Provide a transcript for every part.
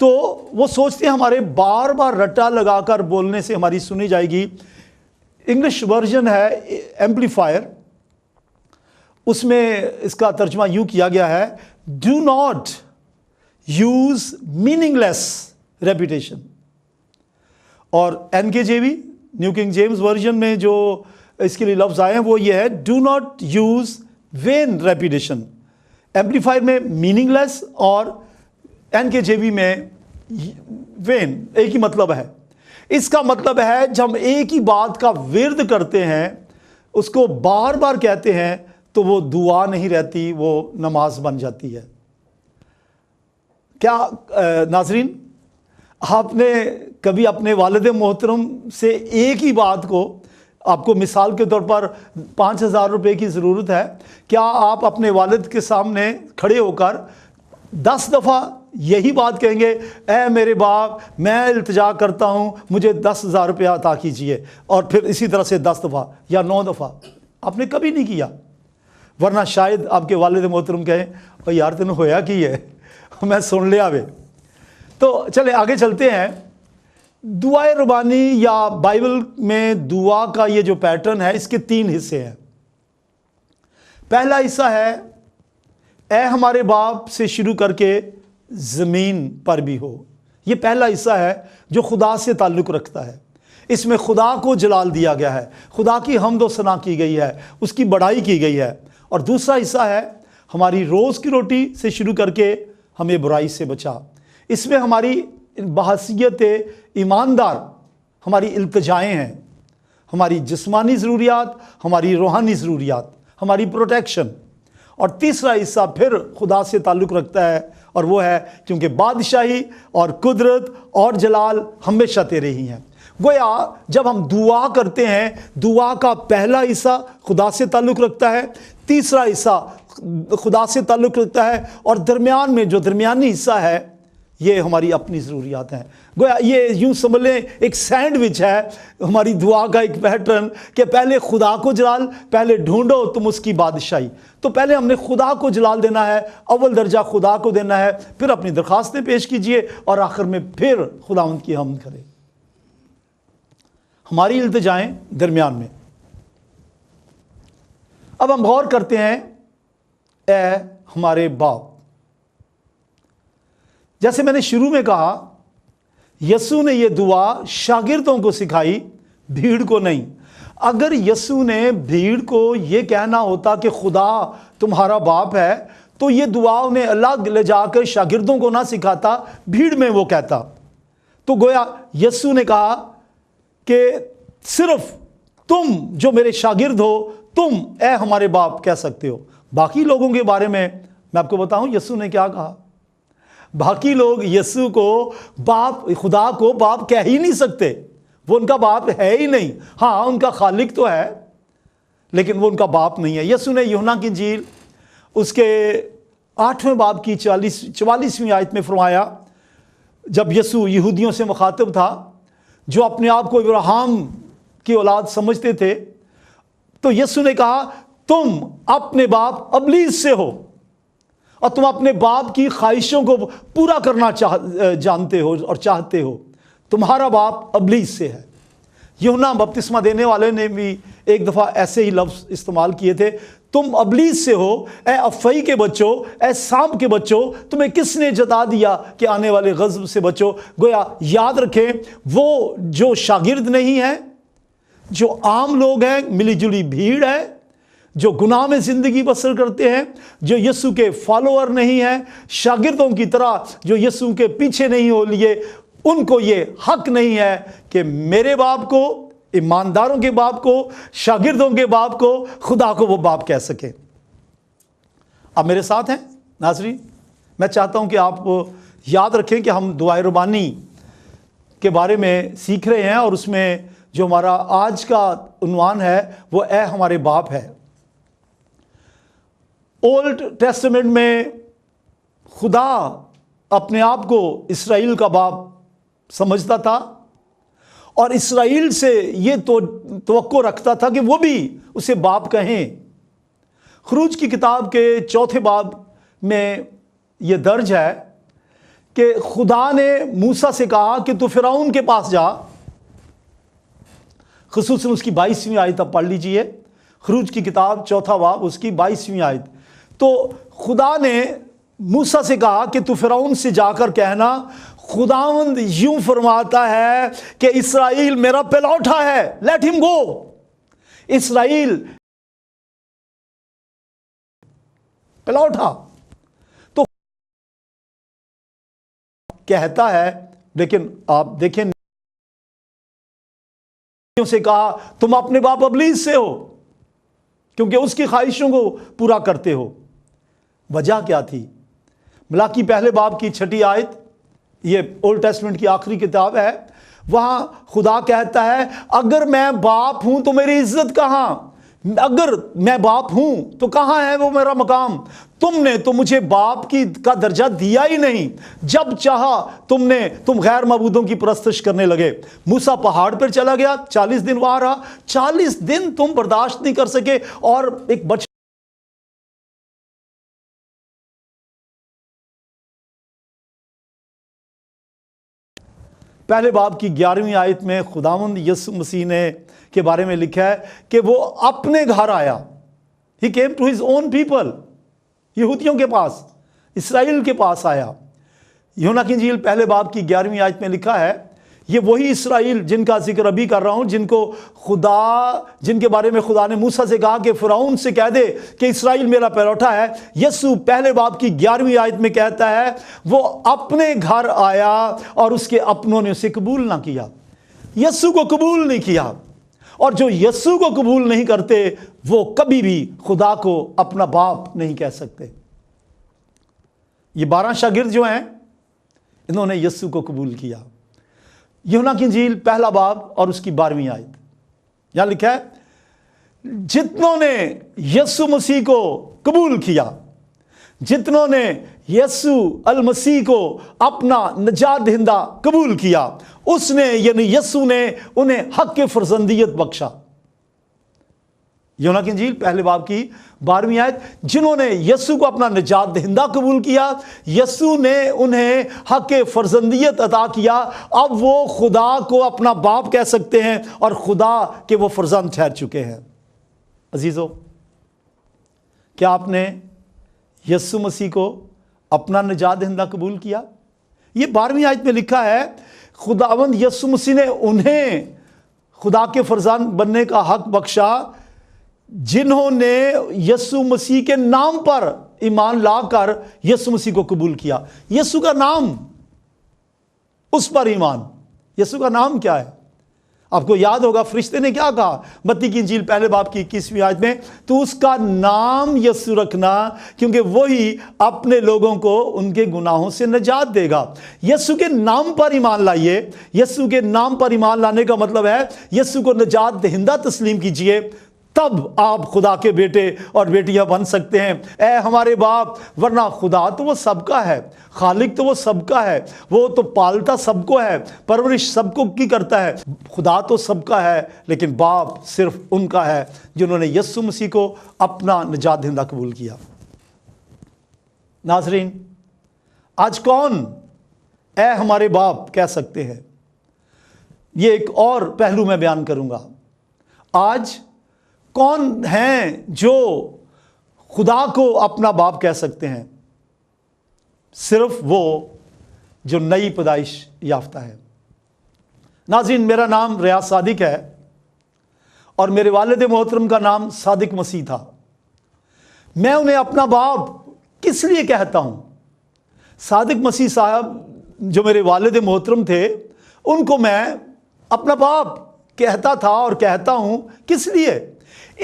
تو وہ سوچتے ہیں ہمارے بار بار رٹا لگا کر بولنے سے ہماری سنی جائے گی. انگلش ورژن ہے ایمپلیفائر, اس میں اس کا ترجمہ یوں کیا گیا ہے, do not use meaning less repetition. اور NKJV new king James version میں جو اس کے لیے لفظ آئے ہیں وہ یہ ہے, do not use when repetition. Amplifier میں میننگ لیس اور NKJV میں وین, ایک ہی مطلب ہے. اس کا مطلب ہے جب ہم ایک ہی بات کا ورد کرتے ہیں, اس کو بار بار کہتے ہیں, تو وہ دعا نہیں رہتی, وہ نماز بن جاتی ہے. کیا ناظرین, آپ نے کبھی اپنے والد محترم سے ایک ہی بات کو, آپ کو مثال کے طور پر 5,000 روپے کی ضرورت ہے, کیا آپ اپنے والد کے سامنے کھڑے ہو کر 10 دفعہ یہی بات کہیں گے, اے میرے باپ میں التجا کرتا ہوں مجھے 10,000 روپیہ عطا کیجئے, اور پھر اسی طرح سے 10 دفعہ یا 9 دفعہ؟ آپ نے کبھی نہیں کیا. ورنہ شاید آپ کے والد محترم کہیں, بھائی یار تینوں ہویا کی ہے, میں سن لیا وے. تو چلے آگے چلتے ہیں. دعائے ربانی یا بائبل میں دعا کا یہ جو پیٹرن ہے, اس کے 3 حصے ہیں. پہلا حصہ ہے اے ہمارے باپ سے شروع کر کے زمین پر بھی ہو. یہ پہلا حصہ ہے جو خدا سے تعلق رکھتا ہے. اس میں خدا کو جلال دیا گیا ہے, خدا کی حمد و ثنا کی گئی ہے, اس کی بڑائی کی گئی ہے. اور دوسرا حصہ ہے ہماری روز کی روٹی سے شروع کر کے ہمیں برائی سے بچا. اس میں ہماری بحیثیت ایماندار ہماری التجائیں ہیں, ہماری جسمانی ضروریات, ہماری روحانی ضروریات, ہماری پروٹیکشن. اور تیسرا حصہ پھر خدا سے تعلق رکھتا ہے, اور وہ ہے کیونکہ بادشاہی اور قدرت اور جلال ہمیشہ تیرے ہی ہیں. گویا جب ہم دعا کرتے ہیں, دعا کا پہلا حصہ خدا سے تعلق رکھتا ہے, تیسرا حصہ خدا سے تعلق رکھتا ہے, اور درمیان میں جو درمیانی حصہ ہے یہ ہماری اپنی ضروریات ہیں. گویا یہ یوں سمجھ لیں ایک سینڈوچ ہے ہماری دعا کا ایک پیٹرن, کہ پہلے خدا کو جلال, پہلے ڈھونڈو تم اس کی بادشاہی. تو پہلے ہم نے خدا کو جلال دینا ہے, اول درجہ خدا کو دینا ہے, پھر اپنی درخواستیں پیش کیجئے, اور آخر میں پھر خداوند کی حمد کریں. ہماری التجائیں درمیان میں. اب ہم غور کرتے ہیں اے ہمارے باپ. جیسے میں نے شروع میں کہا, یسوع نے یہ دعا شاگردوں کو سکھائی, بھیڑ کو نہیں. اگر یسوع نے بھیڑ کو یہ کہنا ہوتا کہ خدا تمہارا باپ ہے, تو یہ دعا انہیں الگ لے جا کر شاگردوں کو نہ سکھاتا, بھیڑ میں وہ کہتا. تو گویا یسوع نے کہا کہ صرف تم جو میرے شاگرد ہو, تم اے ہمارے باپ کہہ سکتے ہو. باقی لوگوں کے بارے میں آپ کو بتاؤں یسوع نے کیا کہا. باقی لوگ یسوع کو باپ, خدا کو باپ کہہ ہی نہیں سکتے, وہ ان کا باپ ہے ہی نہیں. ہاں ان کا خالق تو ہے, لیکن وہ ان کا باپ نہیں ہے. یسوع نے یوحنا کی انجیل اس کے 8ویں باب کی 44ویں آیت میں فرمایا, جب یسوع یہودیوں سے مخاطب تھا جو اپنے آپ کو ابراہیم کی اولاد سمجھتے تھے, تو یسوع نے کہا تم اپنے باپ ابلیس سے ہو, اور تم اپنے باپ کی خواہشوں کو پورا کرنا جانتے ہو اور چاہتے ہو. تمہارا باپ ابلیس سے ہے. یوحنا بپتسمہ دینے والے نے بھی ایک دفعہ ایسے ہی لفظ استعمال کیے تھے, تم ابلیس سے ہو, اے افئی کے بچوں, اے سانپ کے بچوں, تمہیں کس نے جتا دیا کہ آنے والے غضب سے بچو. گویا یاد رکھیں, وہ جو شاگرد نہیں ہیں, جو عام لوگ ہیں, ملی جلی بھیڑ ہے, جو گناہ میں زندگی بسر کرتے ہیں, جو یسوع کے فالوور نہیں ہیں, شاگردوں کی طرح جو یسوع کے پیچھے نہیں ہو لیے, ان کو یہ حق نہیں ہے کہ میرے باپ کو, ایمانداروں کے باپ کو, شاگردوں کے باپ کو, خدا کو وہ باپ کہہ سکیں. آپ میرے ساتھ ہیں ناظرین؟ میں چاہتا ہوں کہ آپ یاد رکھیں کہ ہم دعائے ربانی کے بارے میں سیکھ رہے ہیں, اور اس میں جو ہمارا آج کا عنوان ہے وہ اے ہمارے باپ ہے. اولڈ ٹیسٹمنٹ میں خدا اپنے آپ کو اسرائیل کا باپ سمجھتا تھا, اور اسرائیل سے یہ توقع رکھتا تھا کہ وہ بھی اسے باپ کہیں. خروج کی کتاب کے 4 باب میں یہ درج ہے کہ خدا نے موسیٰ سے کہا کہ تو فرعون کے پاس جا، خصوصاً اس کی 22ویں آیت آپ پڑھ لیجئے، خروج کی کتاب 4 باب اس کی 22ویں آیت۔ تو خدا نے موسیٰ سے کہا کہ تو فرعون سے جا کر کہنا خداوند یوں فرماتا ہے کہ اسرائیل میرا پلوٹا ہے، لیٹ ہم گو۔ اسرائیل پلوٹا تو کہتا ہے، لیکن آپ دیکھیں سے کہا تم اپنے باپ ابلیس سے ہو کیونکہ اس کی خواہشوں کو پورا کرتے ہو۔ وجہ کیا تھی؟ ملاکی پہلے باب کی 6 آیت، یہ اولڈ ٹیسٹمنٹ کی آخری کتاب ہے، وہاں خدا کہتا ہے اگر میں باپ ہوں تو میری عزت کہاں؟ اگر میں باپ ہوں تو کہاں ہے وہ میرا مقام؟ تم نے تو مجھے باپ کا درجہ دیا ہی نہیں، جب چاہا تم غیر معبودوں کی پرستش کرنے لگے۔ موسیٰ پہاڑ پر چلا گیا، 40 دن وہاں رہا، 40 دن تم برداشت نہیں کر سکے، اور ایک پہلے باب کی 11ویں آیت میں خداوند یسوع مسیح نے کے بارے میں لکھا ہے کہ وہ اپنے گھر آیا، He came to his own people، یہودیوں کے پاس، اسرائیل کے پاس آیا۔ یوحنا کی انجیل پہلے باب کی 11ویں آیت میں لکھا ہے یہ وہی اسرائیل جن کا ذکر ابھی کر رہا ہوں، جن کے بارے میں خدا نے موسیٰ سے کہا کہ فرعون سے کہہ دے کہ اسرائیل میرا پلوٹا ہے۔ یسوع پہلے باب کی 11ویں آیت میں کہتا ہے وہ اپنے گھر آیا اور اس کے اپنوں نے اسے قبول نہ کیا، یسوع کو قبول نہیں کیا، اور جو یسوع کو قبول نہیں کرتے وہ کبھی بھی خدا کو اپنا باپ نہیں کہہ سکتے۔ یہ 12 شاگرد جو ہیں انہوں نے یسوع کو قبول کیا۔ یوحنا کی انجیل پہلا باب اور اس کی 12ویں آیت، یہاں لکھا ہے جتنوں نے یسوع مسیح کو قبول کیا، جتنوں نے یسوع المسیح کو اپنا نجات دہندہ قبول کیا، اس نے یعنی یسوع نے انہیں حق فرزندیت بخشا۔ یوحنا کی انجیل پہلے باب کی 12ویں آیت، جنہوں نے یسوع کو اپنا نجات دہندہ قبول کیا، یسوع نے انہیں حق فرزندیت عطا کیا، اب وہ خدا کو اپنا باپ کہہ سکتے ہیں اور خدا کے وہ فرزند ٹھہر چکے ہیں۔ عزیزو، کیا آپ نے یسوع مسیح کو اپنا نجات دہندہ قبول کیا؟ یہ 12ویں آیت میں لکھا ہے خداوند یسوع مسیح نے انہیں خدا کے فرزند بننے کا حق بخشا جنہوں نے یسوع مسیح کے نام پر ایمان لا کر یسوع مسیح کو قبول کیا۔ یسوع کا نام، اس پر ایمان۔ یسوع کا نام کیا ہے؟ آپ کو یاد ہوگا فرشتے نے کیا کہا متی کی انجیل پہلے باب کی 21ویں آیت میں، تو اس کا نام یسوع رکھنا کیونکہ وہی اپنے لوگوں کو ان کے گناہوں سے نجات دے گا۔ یسوع کے نام پر ایمان لائیے۔ یسوع کے نام پر ایمان لانے کا مطلب ہے یسوع کو نجات دہندہ تسلیم کیجئے، تب آپ خدا کے بیٹے اور بیٹیاں بن سکتے ہیں۔ اے ہمارے باپ، ورنہ خدا تو وہ سب کا ہے، خالق تو وہ سب کا ہے، وہ تو پالتا سب کو ہے، پرورش سب کو کی کرتا ہے۔ خدا تو سب کا ہے لیکن باپ صرف ان کا ہے جنہوں نے یسوع مسیح کو اپنا نجات دہندہ قبول کیا۔ ناظرین، آج کون اے ہمارے باپ کہہ سکتے ہیں؟ یہ ایک اور پہلو میں بیان کروں گا۔ آج کون ہیں جو خدا کو اپنا باپ کہہ سکتے ہیں؟ صرف وہ جو نئی پیدائش یافتہ ہے۔ ناظرین، میرا نام ریاض صادق ہے اور میرے والد محترم کا نام صادق مسیح تھا۔ میں انہیں اپنا باپ کس لیے کہتا ہوں؟ صادق مسیح صاحب جو میرے والد محترم تھے ان کو میں اپنا باپ کہتا تھا اور کہتا ہوں۔ کس لیے؟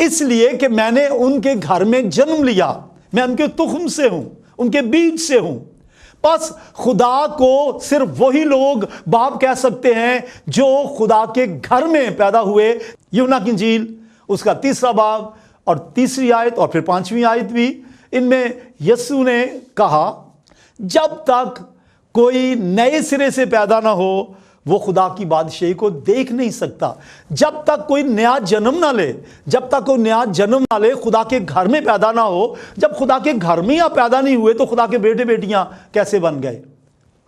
اس لیے کہ میں نے ان کے گھر میں جنم لیا، میں ان کے تخم سے ہوں، ان کے بیج سے ہوں۔ بس خدا کو صرف وہی لوگ باپ کہہ سکتے ہیں جو خدا کے گھر میں پیدا ہوئے۔ یوحنا کی انجیل اس کا 3 باب اور 3 آیت اور پھر 5ویں آیت بھی، ان میں یسوع نے کہا جب تک کوئی نئے سرے سے پیدا نہ ہو وہ خدا کی بادشاہی کو دیکھ نہیں سکتا۔ جب تک کوئی نیا جنم نہ لے، جب تک کوئی نیا جنم نہ لے، خدا کے گھر میں پیدا نہ ہو، جب خدا کے گھر میں آپ پیدا نہیں ہوئے تو خدا کے بیٹے بیٹیاں کیسے بن گئے؟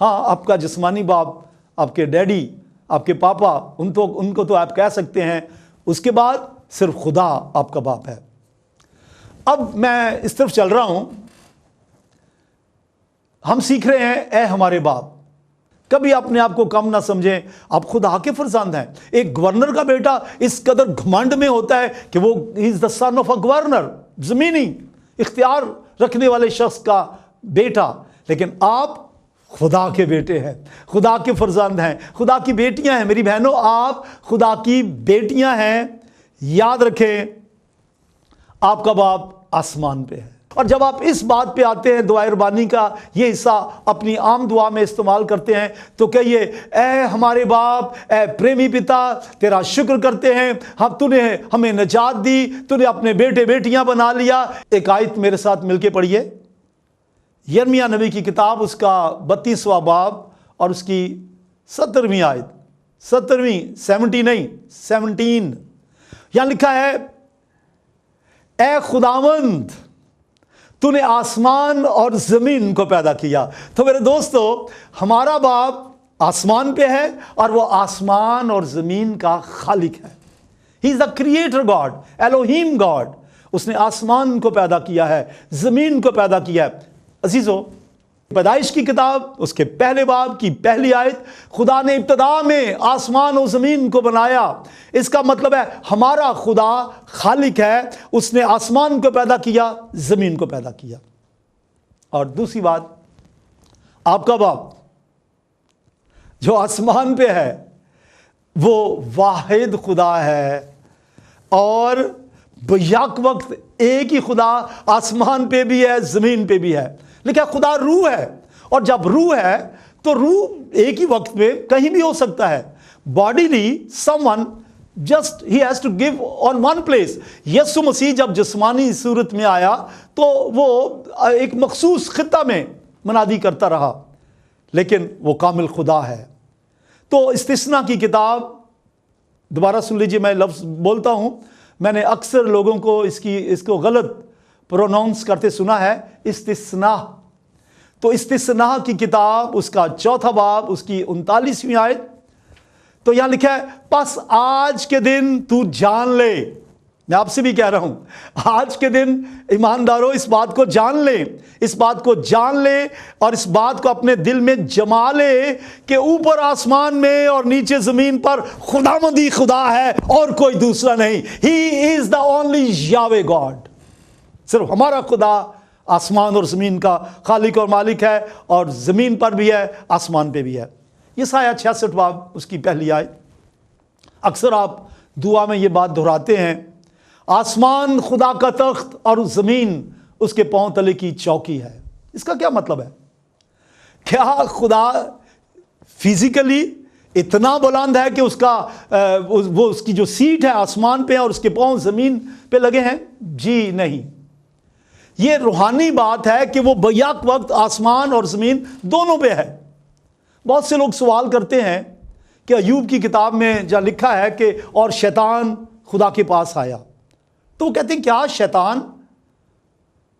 ہاں آپ کا جسمانی باپ، آپ کے ڈیڈی، آپ کے پاپا، ان کو تو آپ کہہ سکتے ہیں، اس کے بعد صرف خدا آپ کا باپ ہے۔ اب میں اس طرف چل رہا ہوں، ہم سیکھ رہے ہیں اے ہمارے باپ۔ کبھی اپنے آپ کو کم نہ سمجھیں، آپ خدا کے فرزند ہیں۔ ایک گورنر کا بیٹا اس قدر گھمنڈ میں ہوتا ہے کہ وہ از دا سن آف اے گورنر، زمینی اختیار رکھنے والے شخص کا بیٹا، لیکن آپ خدا کے بیٹے ہیں، خدا کے فرزند ہیں، خدا کی بیٹیاں ہیں۔ میری بہنوں، آپ خدا کی بیٹیاں ہیں۔ یاد رکھیں، آپ کا باپ آسمان پہ ہے۔ اور جب آپ اس بات پہ آتے ہیں، دعائے ربانی کا یہ حصہ اپنی عام دعا میں استعمال کرتے ہیں، تو کہیے اے ہمارے باپ، اے پریمی پتا، تیرا شکر کرتے ہیں، تو نے ہمیں نجات دی، تو نے اپنے بیٹے بیٹیاں بنا لیا۔ ایک آیت میرے ساتھ مل کے پڑھیے، یرمیہ نبی کی کتاب، اس کا 32واں باب اور اس کی 17ویں آیت، 17 یہاں لکھا ہے، اے خداوند تو نے آسمان اور زمین کو پیدا کیا۔ تو میرے دوستو، ہمارا باپ آسمان پہ ہے اور وہ آسمان اور زمین کا خالق ہے۔ He is the creator God, ایلوہیم God. اس نے آسمان کو پیدا کیا ہے، زمین کو پیدا کیا ہے۔ عزیزو، پیدائش کی کتاب اس کے پہلے باب کی پہلی آیت، خدا نے ابتدا میں آسمان و زمین کو بنایا۔ اس کا مطلب ہے ہمارا خدا خالق ہے، اس نے آسمان کو پیدا کیا، زمین کو پیدا کیا۔ اور دوسری بات، آپ کا باپ جو آسمان پہ ہے وہ واحد خدا ہے، اور بیک وقت ایک ہی خدا آسمان پہ بھی ہے، زمین پہ بھی ہے۔ لیکن خدا روح ہے، اور جب روح ہے تو روح ایک ہی وقت میں کہیں بھی ہو سکتا ہے۔ Bodily someone just he has to give on one place۔ یسوع مسیح جب جسمانی صورت میں آیا تو وہ ایک مخصوص خطہ میں منادی کرتا رہا، لیکن وہ کامل خدا ہے۔ تو استثناء کی کتاب، دوبارہ سن لیجیے، میں لفظ بولتا ہوں، میں نے اکثر لوگوں کو اس کو غلط پروناؤنس کرتے سنا ہے، استثناء۔ تو استثناء کی کتاب، اس کا 4واں باب، اس کی 39ویں آیت، تو یہاں لکھا ہے، پس آج کے دن تو جان لے۔ میں آپ سے بھی کہہ رہا ہوں، آج کے دن ایمانداروں اس بات کو جان لیں، اس بات کو جان لے اور اس بات کو اپنے دل میں جما لے کہ اوپر آسمان میں اور نیچے زمین پر خداوندی خدا ہے اور کوئی دوسرا نہیں۔ ہی از دا اونلی یاوے گاڈ۔ صرف ہمارا خدا آسمان اور زمین کا خالق اور مالک ہے، اور زمین پر بھی ہے، آسمان پہ بھی ہے۔ یسایہ 66 باب اس کی پہلی آیت، اکثر آپ دعا میں یہ بات دہراتے ہیں، آسمان خدا کا تخت اور زمین اس کے پاؤں تلے کی چوکی ہے۔ اس کا کیا مطلب ہے؟ کیا خدا فزیکلی اتنا بلند ہے کہ اس کی جو سیٹ ہے آسمان پہ اور اس کے پاؤں زمین پہ لگے ہیں؟ جی نہیں، یہ روحانی بات ہے کہ وہ بیک وقت آسمان اور زمین دونوں پہ ہے۔ بہت سے لوگ سوال کرتے ہیں کہ ایوب کی کتاب میں جہاں لکھا ہے کہ اور شیطان خدا کے پاس آیا، تو وہ کہتے ہیں کیا شیطان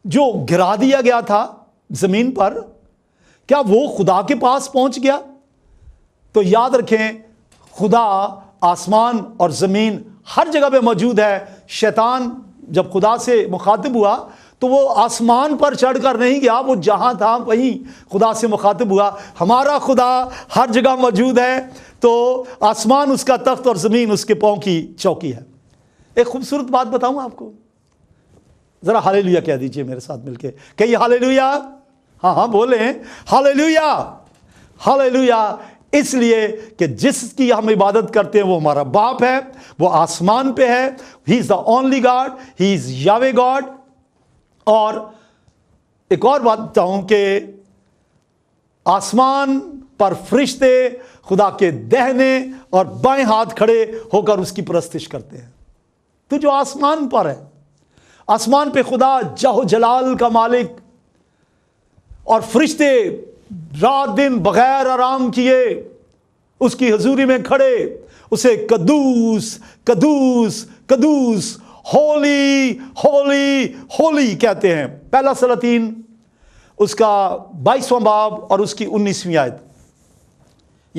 جو گرا دیا گیا تھا زمین پر، کیا وہ خدا کے پاس پہنچ گیا؟ تو یاد رکھیں، خدا آسمان اور زمین ہر جگہ پہ موجود ہے۔ شیطان جب خدا سے مخاطب ہوا تو وہ آسمان پر چڑھ کر نہیں گیا، وہ جہاں تھا وہیں خدا سے مخاطب ہوا۔ ہمارا خدا ہر جگہ موجود ہے، تو آسمان اس کا تخت اور زمین اس کے پاؤں کی چوکی ہے۔ ایک خوبصورت بات بتاؤں آپ کو، ذرا ہاللیلویا کہہ دیجئے میرے ساتھ مل کے، کہیے ہاللیلویا۔ ہاں بولیں ہاللیلویا، ہاللیلویا۔ اس لیے کہ جس کی ہم عبادت کرتے ہیں وہ ہمارا باپ ہے، وہ آسمان پہ ہے۔ He is the only God, he is Yahweh God. اور ایک اور بات بتاؤں کہ آسمان پر فرشتے خدا کے دہنے اور بائیں ہاتھ کھڑے ہو کر اس کی پرستش کرتے ہیں۔ تو جو آسمان پر ہے، آسمان پہ خدا جاہ جلال کا مالک، اور فرشتے رات دن بغیر آرام کیے اس کی حضوری میں کھڑے اسے قدوس قدوس قدوس، ہولی ہولی ہولی کہتے ہیں۔ پہلا سلاطین اس کا 22واں باب اور اس کی 19ویں آیت۔